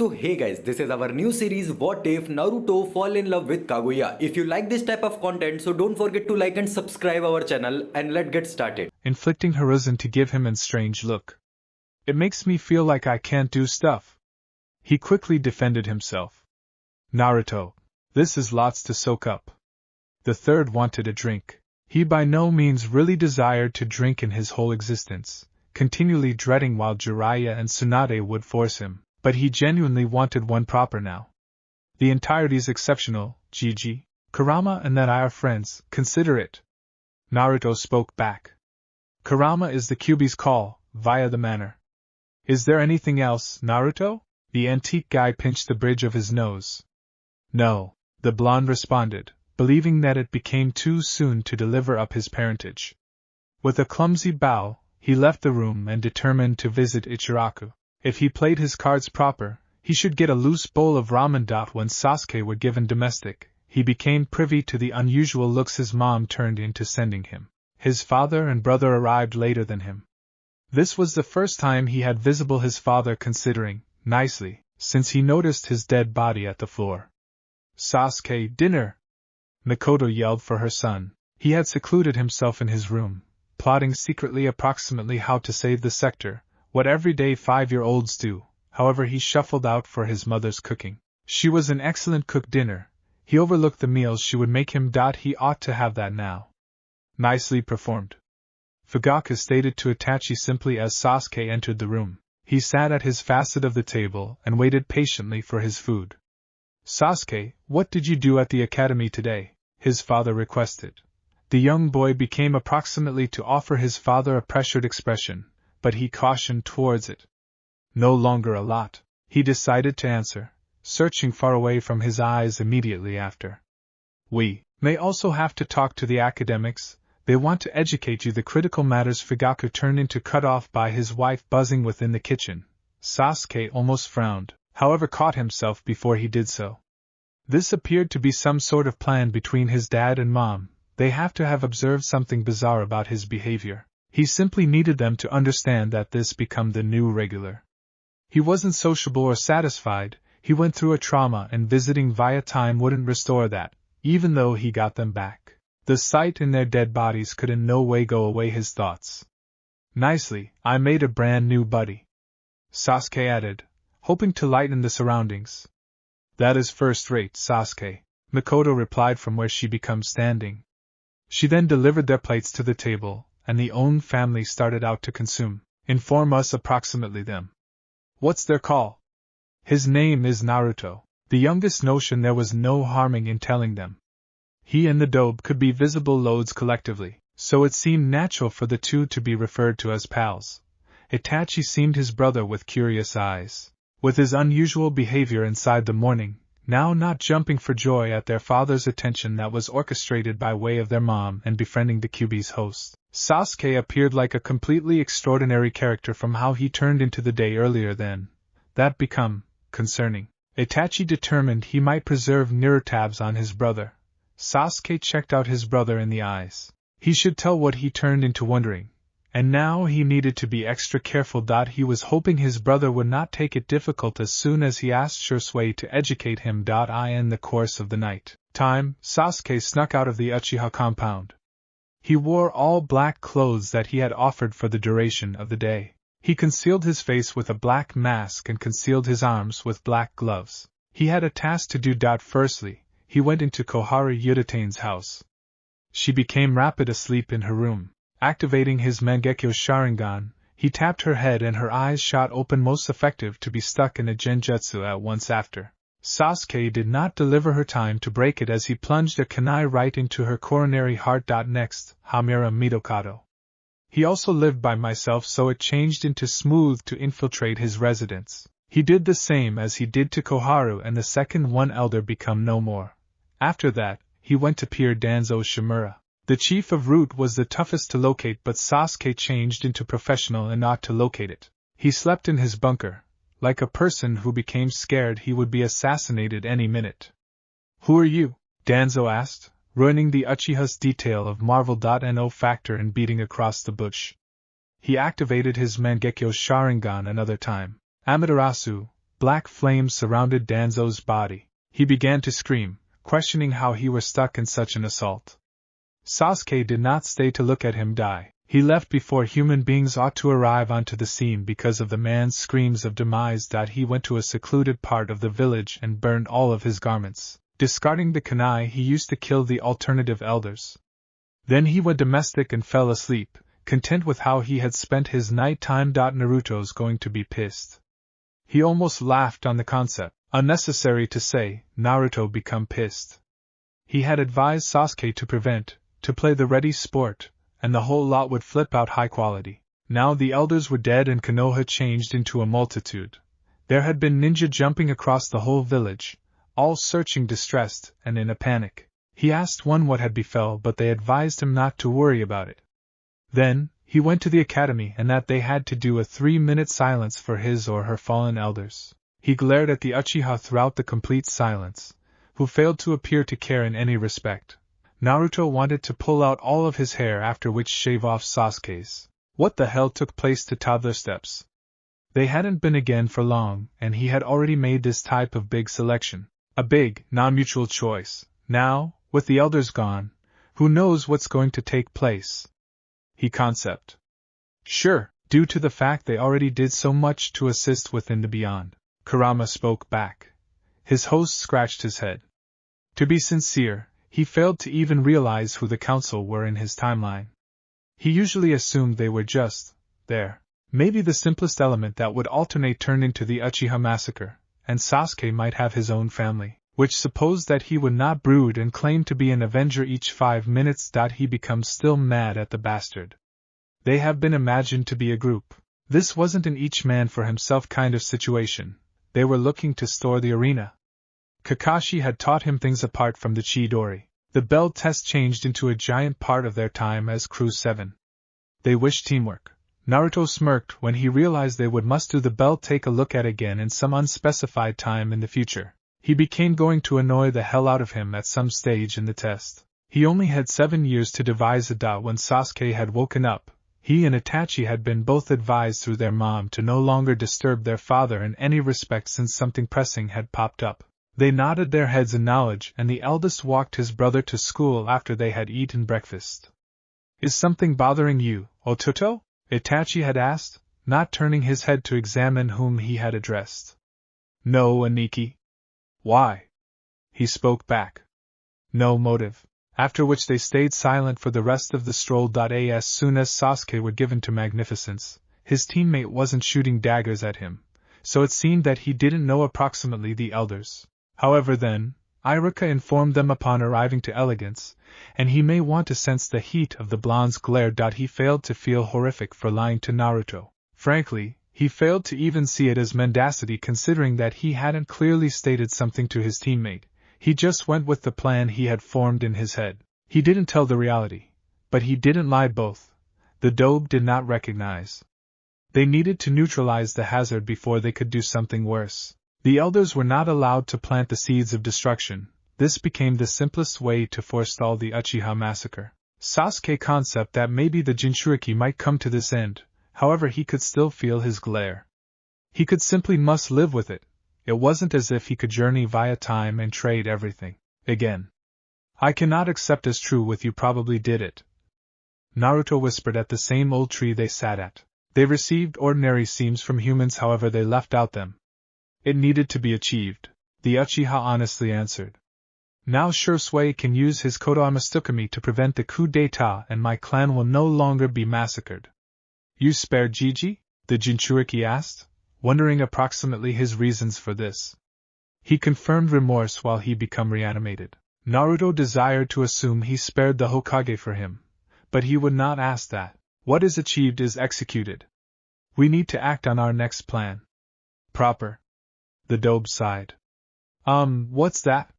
So hey guys, this is our new series What If Naruto Fall in Love with Kaguya. If you like this type of content, so don't forget to like and subscribe our channel and let's get started. Inflicting Hiruzen to give him a strange look. It makes me feel like I can't do stuff. He quickly defended himself. Naruto, this is lots to soak up. The third wanted a drink. He by no means really desired to drink in his whole existence, continually dreading while Jiraiya and Tsunade would force him, but he genuinely wanted one proper now. The entirety's exceptional, Gigi, Kurama and that I are friends, consider it. Naruto spoke back. Kurama is the Kyuubi's call, via the manor. Is there anything else, Naruto? The antique guy pinched the bridge of his nose. No, the blonde responded, believing that it became too soon to deliver up his parentage. With a clumsy bow, he left the room and determined to visit Ichiraku. If he played his cards proper, he should get a loose bowl of ramen. When Sasuke were given domestic, he became privy to the unusual looks his mom turned into sending him. His father and brother arrived later than him. This was the first time he had visible his father considering, nicely, since he noticed his dead body at the floor. Sasuke, dinner! Mikoto yelled for her son. He had secluded himself in his room, plotting secretly approximately how to save the sector, what everyday 5-year-olds do. However, he shuffled out for his mother's cooking. She was an excellent cook. Dinner. He overlooked the meals she would make him. He ought to have that now. Nicely performed. Fugaku stated to Itachi simply as Sasuke entered the room. He sat at his facet of the table and waited patiently for his food. Sasuke, what did you do at the academy today? His father requested. The young boy became approximately to offer his father a pressured expression, but he cautioned towards it. No longer a lot, he decided to answer, searching far away from his eyes immediately after. We may also have to talk to the academics. They want to educate you the critical matters. Fugaku turned into cut off by his wife buzzing within the kitchen. Sasuke almost frowned, however caught himself before he did so. This appeared to be some sort of plan between his dad and mom. They have to have observed something bizarre about his behavior. He simply needed them to understand that this become the new regular. He wasn't sociable or satisfied. He went through a trauma and visiting via time wouldn't restore that, even though he got them back. The sight in their dead bodies could in no way go away his thoughts. Nicely, I made a brand new buddy, Sasuke added, hoping to lighten the surroundings. That is first rate, Sasuke, Mikoto replied from where she became standing. She then delivered their plates to the table, and the own family started out to consume. Inform us approximately them. What's their call? His name is Naruto. The youngest notion there was no harming in telling them. He and the dobe could be visible loads collectively, so it seemed natural for the two to be referred to as pals. Itachi seemed his brother with curious eyes. With his unusual behavior inside the morning, now not jumping for joy at their father's attention that was orchestrated by way of their mom and befriending the Kyuubi's host, Sasuke appeared like a completely extraordinary character from how he turned into the day earlier than that become concerning. Itachi determined he might preserve nearer tabs on his brother. Sasuke checked out his brother in the eyes. He should tell what he turned into wondering. And now he needed to be extra careful. He was hoping his brother would not take it difficult as soon as he asked Shursui to educate him. In the course of the night time, Sasuke snuck out of the Uchiha compound. He wore all black clothes that he had offered for the duration of the day. He concealed his face with a black mask and concealed his arms with black gloves. He had a task to do. Firstly, he went into Koharu Yudatane's house. She became rapid asleep in her room. Activating his Mangekyo Sharingan, he tapped her head and her eyes shot open, most effective to be stuck in a genjutsu at once after. Sasuke did not deliver her time to break it as he plunged a kunai right into her coronary heart. Next, Hamura Midokado. He also lived by myself, so it changed into smooth to infiltrate his residence. He did the same as he did to Koharu and the second one elder become no more. After that, he went to Peer Danzo Shimura. The chief of Root was the toughest to locate, but Sasuke changed into professional and not to locate it. He slept in his bunker. Like a person who became scared he would be assassinated any minute. Who are you? Danzo asked, ruining the Uchiha's detail of Marvel.no factor in beating across the bush. He activated his Mangekyo Sharingan another time. Amaterasu, black flames surrounded Danzo's body. He began to scream, questioning how he were stuck in such an assault. Sasuke did not stay to look at him die. He left before human beings ought to arrive onto the scene because of the man's screams of demise. He went to a secluded part of the village and burned all of his garments, discarding the kunai he used to kill the alternative elders. Then he went domestic and fell asleep, content with how he had spent his nighttime. Naruto's going to be pissed. He almost laughed on the concept. Unnecessary to say, Naruto become pissed. He had advised Sasuke to play the ready sport, and the whole lot would flip out high quality. Now the elders were dead and Konoha changed into a multitude. There had been ninja jumping across the whole village, all searching distressed and in a panic. He asked one what had befell, but they advised him not to worry about it. Then, he went to the academy and that they had to do a 3-minute silence for his or her fallen elders. He glared at the Uchiha throughout the complete silence, who failed to appear to care in any respect. Naruto wanted to pull out all of his hair, after which shave off Sasuke's. What the hell took place to toddler steps? They hadn't been again for long, and he had already made this type of big selection. A big, non-mutual choice. Now, with the elders gone, who knows what's going to take place? He concept. Sure, due to the fact they already did so much to assist within the beyond. Kurama spoke back. His host scratched his head. To be sincere, he failed to even realize who the council were in his timeline. He usually assumed they were just there. Maybe the simplest element that would alternate turned into the Uchiha massacre, and Sasuke might have his own family, which supposed that he would not brood and claim to be an avenger each 5 minutes. He becomes still mad at the bastard. They have been imagined to be a group. This wasn't an each man for himself kind of situation. They were looking to store the arena. Kakashi had taught him things apart from the Chidori. The bell test changed into a giant part of their time as Crew 7. They wished teamwork. Naruto smirked when he realized they must do the bell take a look at again in some unspecified time in the future. He became going to annoy the hell out of him at some stage in the test. He only had 7 years to devise a dot when Sasuke had woken up. He and Itachi had been both advised through their mom to no longer disturb their father in any respect since something pressing had popped up. They nodded their heads in knowledge, and the eldest walked his brother to school after they had eaten breakfast. Is something bothering you, Ototo? Itachi had asked, not turning his head to examine whom he had addressed. No, Aniki. Why? He spoke back. No motive. After which they stayed silent for the rest of the stroll. As soon as Sasuke were given to magnificence, his teammate wasn't shooting daggers at him, so it seemed that he didn't know approximately the elders. However then, Iruka informed them upon arriving to elegance, and he may want to sense the heat of the blonde's glare. He failed to feel horrific for lying to Naruto. Frankly, he failed to even see it as mendacity considering that he hadn't clearly stated something to his teammate. He just went with the plan he had formed in his head. He didn't tell the reality, but he didn't lie both. The dobe did not recognize. They needed to neutralize the hazard before they could do something worse. The elders were not allowed to plant the seeds of destruction. This became the simplest way to forestall the Uchiha massacre. Sasuke concept that maybe the Jinchuriki might come to this end, however he could still feel his glare. He could simply must live with it. It wasn't as if he could journey via time and trade everything again. I cannot accept as true with you probably did it. Naruto whispered at the same old tree they sat at. They received ordinary seams from humans, however they left out them. It needed to be achieved, the Uchiha honestly answered. Now Shursui can use his Kodoama Tsukumi to prevent the coup d'etat and my clan will no longer be massacred. You spared Jiji? The Jinchuriki asked, wondering approximately his reasons for this. He confirmed remorse while he became reanimated. Naruto desired to assume he spared the Hokage for him, but he would not ask that. What is achieved is executed. We need to act on our next plan. Proper. The dobe sighed. What's that?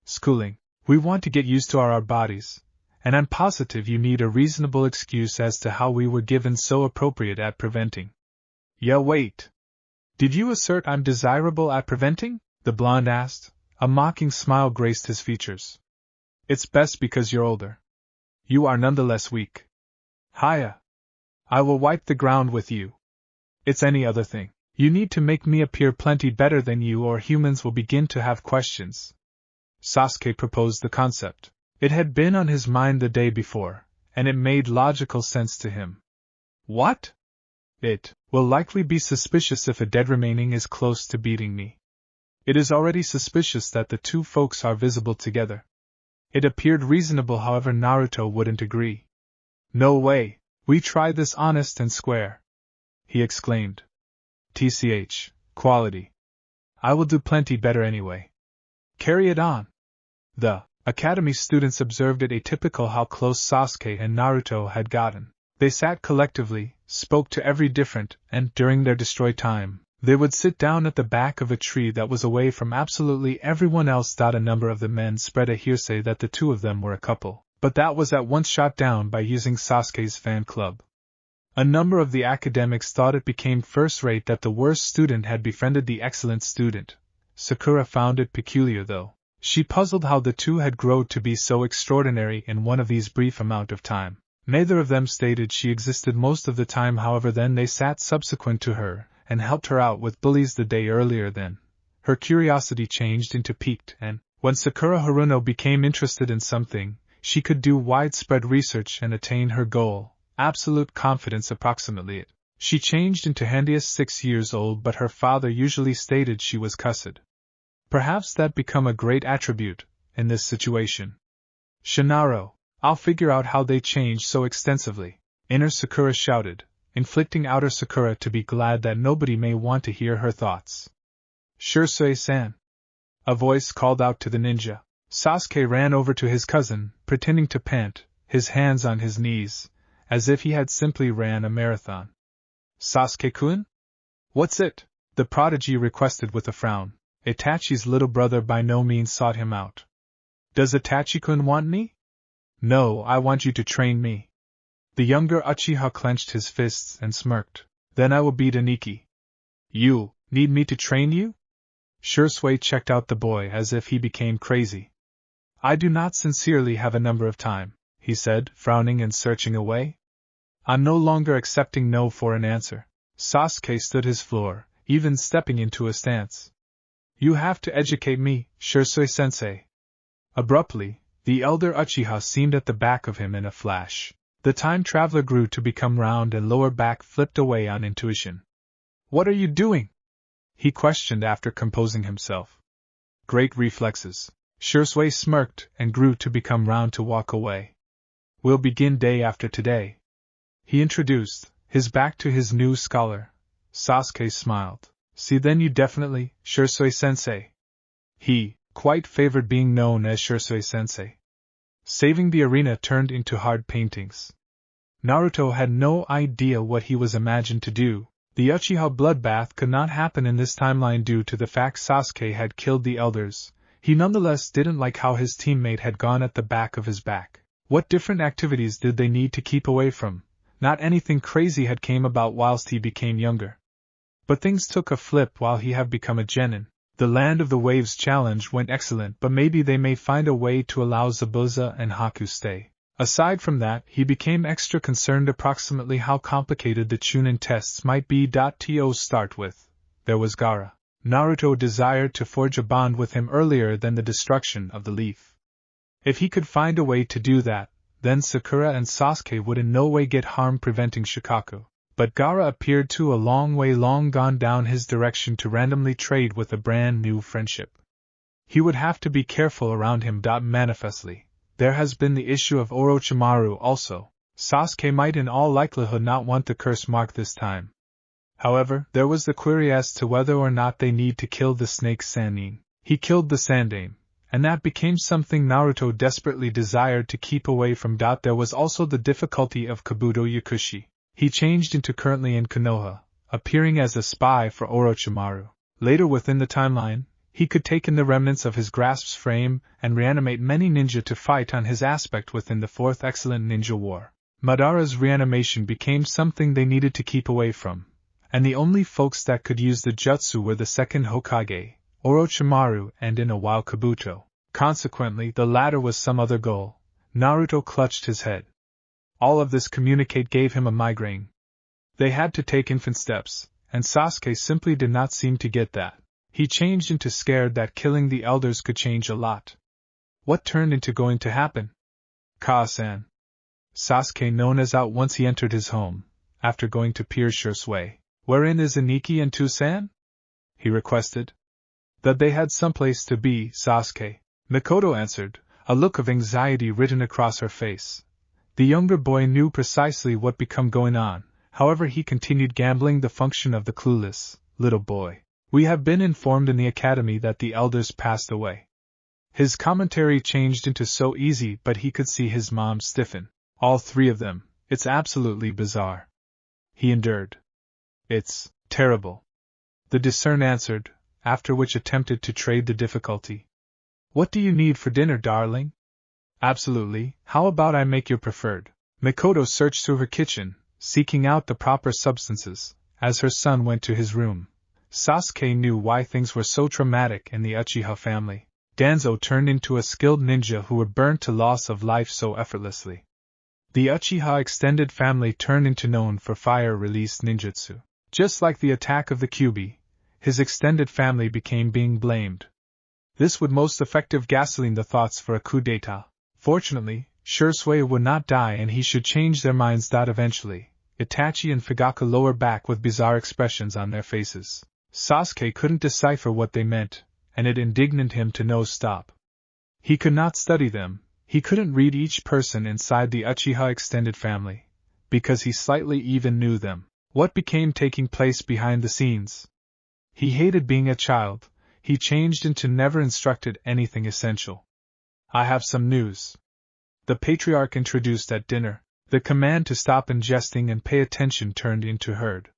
Schooling. We want to get used to our bodies, and I'm positive you need a reasonable excuse as to how we were given so appropriate at preventing. Yeah, wait. Did you assert I'm desirable at preventing? The blonde asked. A mocking smile graced his features. It's best because you're older. You are nonetheless weak. Hiya. I will wipe the ground with you. It's any other thing. You need to make me appear plenty better than you or humans will begin to have questions. Sasuke proposed the concept. It had been on his mind the day before, and it made logical sense to him. What? It will likely be suspicious if a dead remaining is close to beating me. It is already suspicious that the two folks are visible together. It appeared reasonable, however Naruto wouldn't agree. No way, we try this honest and square, he exclaimed. TCH, quality. I will do plenty better anyway. Carry it on. The academy students observed it atypical how close Sasuke and Naruto had gotten. They sat collectively, spoke to every different, and during their destroy time, they would sit down at the back of a tree that was away from absolutely everyone else. A number of the men spread a hearsay that the two of them were a couple, but that was at once shot down by using Sasuke's fan club. A number of the academics thought it became first-rate that the worst student had befriended the excellent student. Sakura found it peculiar though. She puzzled how the two had grown to be so extraordinary in one of these brief amount of time. Neither of them stated she existed most of the time, however then they sat subsequent to her, and helped her out with bullies the day earlier. Then her curiosity changed into piqued, and, when Sakura Haruno became interested in something, she could do widespread research and attain her goal, absolute confidence approximately it. She changed into handiest 6 years old, but her father usually stated she was cussed. Perhaps that become a great attribute, in this situation. Shinaro, I'll figure out how they changed so extensively, inner Sakura shouted, inflicting outer Sakura to be glad that nobody may want to hear her thoughts. Shursui-san. A voice called out to the ninja. Sasuke ran over to his cousin, pretending to pant, his hands on his knees, as if he had simply ran a marathon. Sasuke-kun? What's it? The prodigy requested with a frown. Itachi's little brother by no means sought him out. Does Itachi-kun want me? No, I want you to train me. The younger Uchiha clenched his fists and smirked. Then I will beat Aniki. You need me to train you? Shursui checked out the boy as if he became crazy. I do not sincerely have a number of time, he said, frowning and searching away. I'm no longer accepting no for an answer. Sasuke stood his floor, even stepping into a stance. You have to educate me, Shursui-sensei. Abruptly, the elder Uchiha seemed at the back of him in a flash. The time traveler grew to become round and lower back flipped away on intuition. What are you doing? He questioned after composing himself. Great reflexes. Shursui smirked and grew to become round to walk away. We'll begin day after today, he introduced, his back to his new scholar. Sasuke smiled. See then you definitely, Shursui-sensei. He quite favored being known as Shursui-sensei. Saving the arena turned into hard paintings. Naruto had no idea what he was imagined to do. The Uchiha bloodbath could not happen in this timeline due to the fact Sasuke had killed the elders. He nonetheless didn't like how his teammate had gone at the back of his back. What different activities did they need to keep away from? Not anything crazy had came about whilst he became younger. But things took a flip while he had become a genin. The Land of the Waves challenge went excellent, but maybe they may find a way to allow Zabuza and Haku stay. Aside from that, he became extra concerned approximately how complicated the Chunin tests might be. To start with, there was Gaara. Naruto desired to forge a bond with him earlier than the destruction of the leaf. If he could find a way to do that, then Sakura and Sasuke would in no way get harm preventing Shikaku. But Gaara appeared to a long way long gone down his direction to randomly trade with a brand new friendship. He would have to be careful around him. Manifestly, there has been the issue of Orochimaru also. Sasuke might in all likelihood not want the curse mark this time. However, there was the query as to whether or not they need to kill the snake Sannin. He killed the Sandaime, and that became something Naruto desperately desired to keep away from. There was also the difficulty of Kabuto Yakushi. He changed into currently in Konoha, appearing as a spy for Orochimaru. Later within the timeline, he could take in the remnants of his grasp's frame and reanimate many ninja to fight on his aspect within the fourth excellent ninja war. Madara's reanimation became something they needed to keep away from, and the only folks that could use the jutsu were the second Hokage, Orochimaru, and in a while Kabuto. Consequently, the latter was some other goal. Naruto clutched his head. All of this communicate gave him a migraine. They had to take infant steps, and Sasuke simply did not seem to get that. He changed into scared that killing the elders could change a lot. What turned into going to happen? Ka-san. Sasuke known as out once he entered his home, after going to Pierce Shursui. Wherein is Iniki and Tusan? He requested. That they had someplace to be, Sasuke. Mikoto answered, a look of anxiety written across her face. The younger boy knew precisely what become going on, however he continued gambling the function of the clueless little boy. We have been informed in the academy that the elders passed away. His commentary changed into so easy but he could see his mom stiffen. All three of them, it's absolutely bizarre. He endured. It's terrible. The discern answered, after which attempted to trade the difficulty. What do you need for dinner, darling? Absolutely, how about I make your preferred? Mikoto searched through her kitchen, seeking out the proper substances, as her son went to his room. Sasuke knew why things were so traumatic in the Uchiha family. Danzo turned into a skilled ninja who were burnt to loss of life so effortlessly. The Uchiha extended family turned into known for fire-release ninjutsu. Just like the attack of the Kyuubi, his extended family became being blamed. This would most effective gasoline the thoughts for a coup d'etat. Fortunately, Shursui would not die and he should change their minds. Eventually, Itachi and Fugaku lower back with bizarre expressions on their faces. Sasuke couldn't decipher what they meant, and it indignant him to no stop. He could not study them, he couldn't read each person inside the Uchiha extended family, because he slightly even knew them. What became taking place behind the scenes? He hated being a child, he changed into never instructed anything essential. I have some news. The patriarch introduced at dinner. The command to stop ingesting and pay attention turned into heard.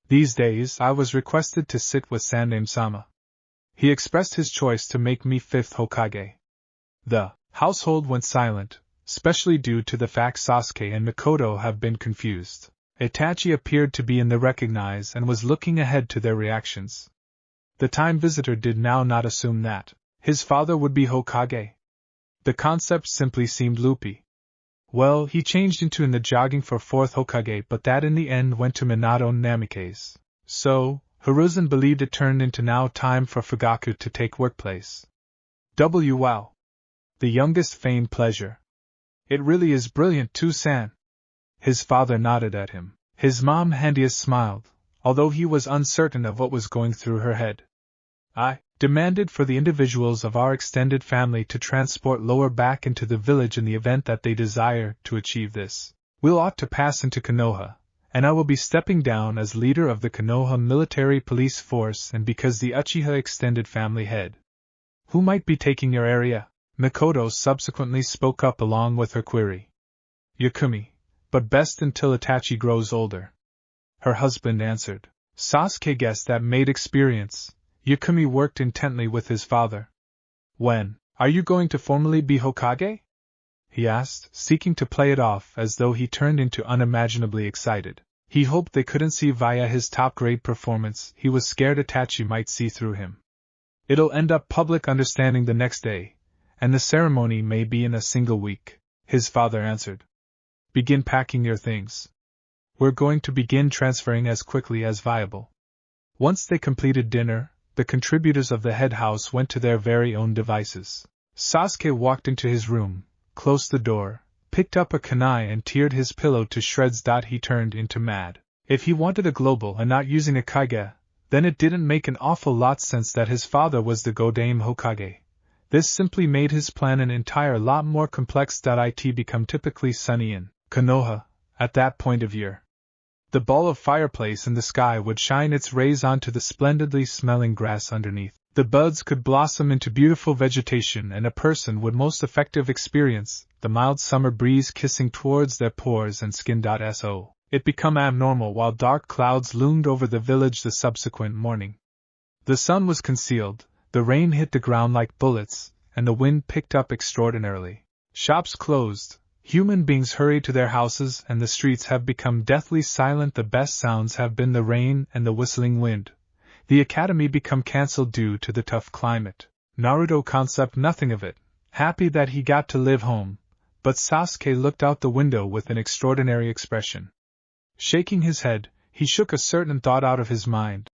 These days I was requested to sit with Sandaime-sama. He expressed his choice to make me 5th Hokage. The household went silent, especially due to the fact Sasuke and Mikoto have been confused. Itachi appeared to be in the recognize and was looking ahead to their reactions. The time visitor did now not assume that his father would be Hokage. The concept simply seemed loopy. Well, he changed into in the jogging for 4th Hokage, but that in the end went to Minato Namikaze. So, Hiruzen believed it turned into now time for Fugaku to take workplace. Wow. The youngest feigned pleasure. It really is brilliant too, San. His father nodded at him. His mom Handias smiled, although he was uncertain of what was going through her head. I demanded for the individuals of our extended family to transport lower back into the village in the event that they desire to achieve this. We'll ought to pass into Konoha, and I will be stepping down as leader of the Konoha military police force and because the Uchiha extended family head. Who might be taking your area? Mikoto subsequently spoke up along with her query. Yakumi, but best until Itachi grows older. Her husband answered. Sasuke guessed that made experience. Yakumi worked intently with his father. When are you going to formally be Hokage? He asked, seeking to play it off as though he turned into unimaginably excited. He hoped they couldn't see via his top-grade performance, he was scared Itachi might see through him. It'll end up public understanding the next day, and the ceremony may be in a single week, his father answered. Begin packing your things. We're going to begin transferring as quickly as viable. Once they completed dinner, the contributors of the head house went to their very own devices. Sasuke walked into his room, closed the door, picked up a kunai and teared his pillow to shreds. He turned into mad. If he wanted a global and not using a Kaguya, then it didn't make an awful lot sense that his father was the Godame Hokage. This simply made his plan an entire lot more complex. It become typically sunny in Konoha at that point of year. The ball of fireplace in the sky would shine its rays onto the splendidly smelling grass underneath. The buds could blossom into beautiful vegetation and a person would most effective experience the mild summer breeze kissing towards their pores and skin. So, it become abnormal while dark clouds loomed over the village the subsequent morning. The sun was concealed, the rain hit the ground like bullets, and the wind picked up extraordinarily. Shops closed. Human beings hurry to their houses and the streets have become deathly silent. The best sounds have been the rain and the whistling wind. The academy become cancelled due to the tough climate. Naruto concept nothing of it, happy that he got to live home, but Sasuke looked out the window with an extraordinary expression. Shaking his head, He shook a certain thought out of his mind.